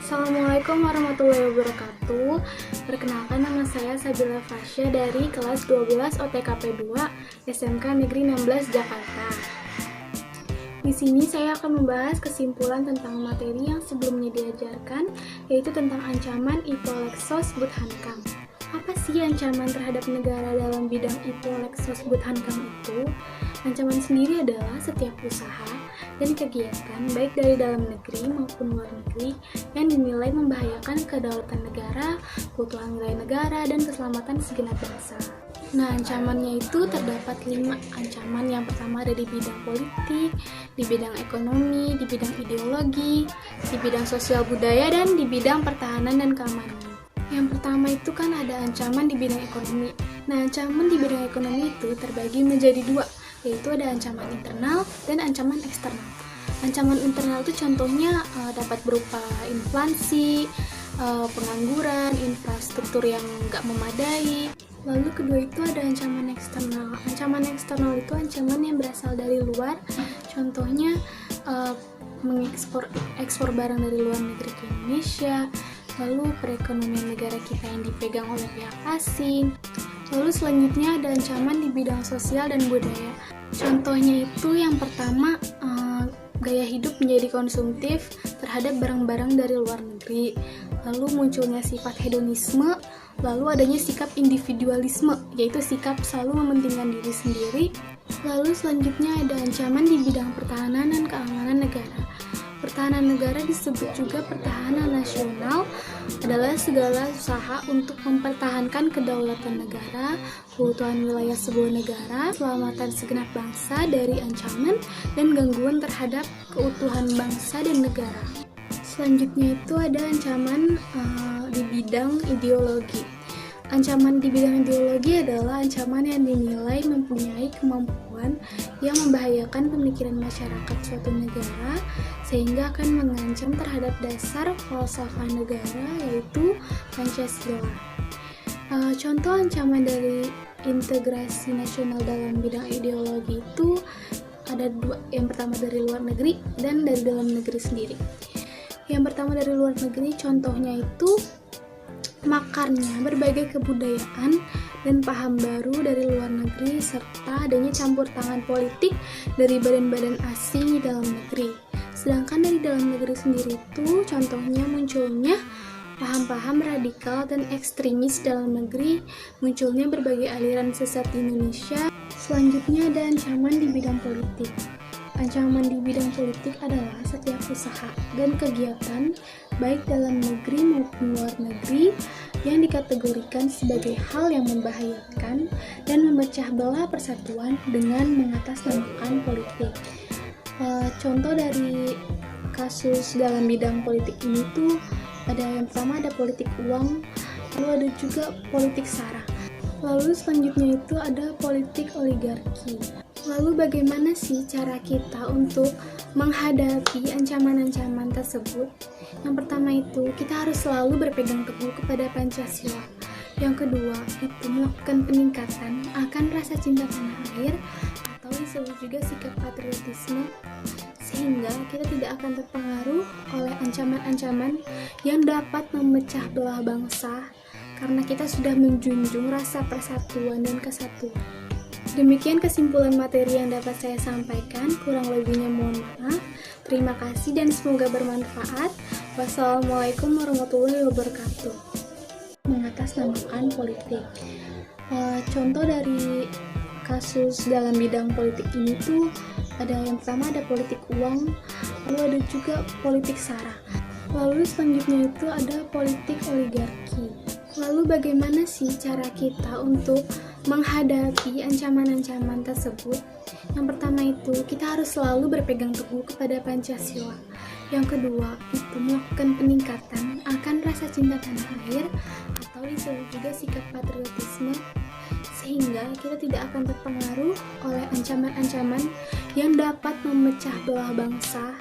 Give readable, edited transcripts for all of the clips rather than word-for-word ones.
Assalamualaikum warahmatullahi wabarakatuh. Perkenalkan, nama saya Sabila Fasya dari kelas 12 OTKP 2 SMK Negeri 16 Jakarta. Di sini saya akan membahas kesimpulan tentang materi yang sebelumnya diajarkan, yaitu tentang ancaman Ipolexos Buthankam. Apa sih ancaman terhadap negara dalam bidang Ipolexos Buthankam itu? Ancaman sendiri adalah setiap usaha dan kegiatan baik dari dalam negeri maupun luar negeri yang dinilai membahayakan kedaulatan negara, keutuhan wilayah negara, dan keselamatan segenap bangsa. Nah, ancamannya itu terdapat 5 ancaman. Yang pertama ada di bidang politik, di bidang ekonomi, di bidang ideologi, di bidang sosial budaya, dan di bidang pertahanan dan keamanan. Yang pertama itu kan ada ancaman di bidang ekonomi. Nah, ancaman di bidang ekonomi itu terbagi menjadi 2, yaitu ada ancaman internal dan ancaman eksternal. Ancaman internal itu contohnya dapat berupa inflasi, pengangguran, infrastruktur yang nggak memadai. Lalu kedua itu ada ancaman eksternal. Ancaman eksternal itu ancaman yang berasal dari luar, contohnya ekspor barang dari luar negeri ke Indonesia, lalu perekonomian negara kita yang dipegang oleh pihak asing. Lalu selanjutnya ada ancaman di bidang sosial dan budaya. Contohnya itu yang pertama, gaya hidup menjadi konsumtif terhadap barang-barang dari luar negeri. Lalu munculnya sifat hedonisme, lalu adanya sikap individualisme, yaitu sikap selalu mementingkan diri sendiri. Lalu selanjutnya ada ancaman di bidang pertahanan dan keamanan negara. Pertahanan negara disebut juga pertahanan nasional, adalah segala usaha untuk mempertahankan kedaulatan negara, keutuhan wilayah sebuah negara, keselamatan segenap bangsa dari ancaman dan gangguan terhadap keutuhan bangsa dan negara. Selanjutnya itu ada ancaman di bidang ideologi. Ancaman di bidang ideologi adalah ancaman yang dinilai mempunyai kemampuan yang membahayakan pemikiran masyarakat suatu negara sehingga akan mengancam terhadap dasar falsafah negara, yaitu Pancasila. Contoh ancaman dari integrasi nasional dalam bidang ideologi itu ada 2, yang pertama dari luar negeri dan dari dalam negeri sendiri. Yang pertama dari luar negeri, contohnya itu makarnya berbagai kebudayaan dan paham baru dari luar negeri serta adanya campur tangan politik dari badan-badan asing di dalam negeri. Sedangkan dari dalam negeri sendiri itu contohnya munculnya paham-paham radikal dan ekstremis dalam negeri, munculnya berbagai aliran sesat di Indonesia. Selanjutnya ada ancaman di bidang politik. Ancaman di bidang politik adalah setiap usaha dan kegiatan baik dalam negeri maupun luar negeri yang dikategorikan sebagai hal yang membahayakan dan memecah belah persatuan dengan mengatasnamakan politik. Contoh dari kasus dalam bidang politik ini tuh ada yang pertama ada politik uang, lalu ada juga politik sara. Lalu selanjutnya itu ada politik oligarki. Lalu bagaimana sih cara kita untuk menghadapi ancaman-ancaman tersebut? Yang pertama itu kita harus selalu berpegang teguh kepada Pancasila. Yang kedua itu melakukan peningkatan akan rasa cinta tanah air atau disebut juga sikap patriotisme, sehingga kita tidak akan terpengaruh oleh ancaman-ancaman yang dapat memecah belah bangsa karena kita sudah menjunjung rasa persatuan dan kesatuan. Demikian kesimpulan materi yang dapat saya sampaikan, kurang lebihnya mohon maaf. Terima kasih dan semoga bermanfaat. Wassalamualaikum warahmatullahi wabarakatuh. Mengatasnamakan politik. Contoh dari kasus dalam bidang politik ini tuh ada yang pertama ada politik uang, lalu ada juga politik sara. Lalu selanjutnya itu ada politik oligarki. Lalu bagaimana sih cara kita untuk menghadapi ancaman-ancaman tersebut? Yang pertama itu kita harus selalu berpegang teguh kepada Pancasila. Yang kedua itu melakukan peningkatan akan rasa cinta tanah air atau disebut juga sikap patriotisme, sehingga kita tidak akan terpengaruh oleh ancaman-ancaman yang dapat memecah belah bangsa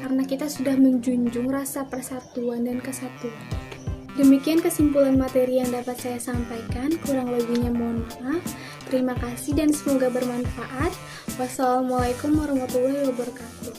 karena kita sudah menjunjung rasa persatuan dan kesatuan. Demikian kesimpulan materi yang dapat saya sampaikan, kurang lebihnya mohon maaf. Terima kasih dan semoga bermanfaat. Wassalamualaikum warahmatullahi wabarakatuh.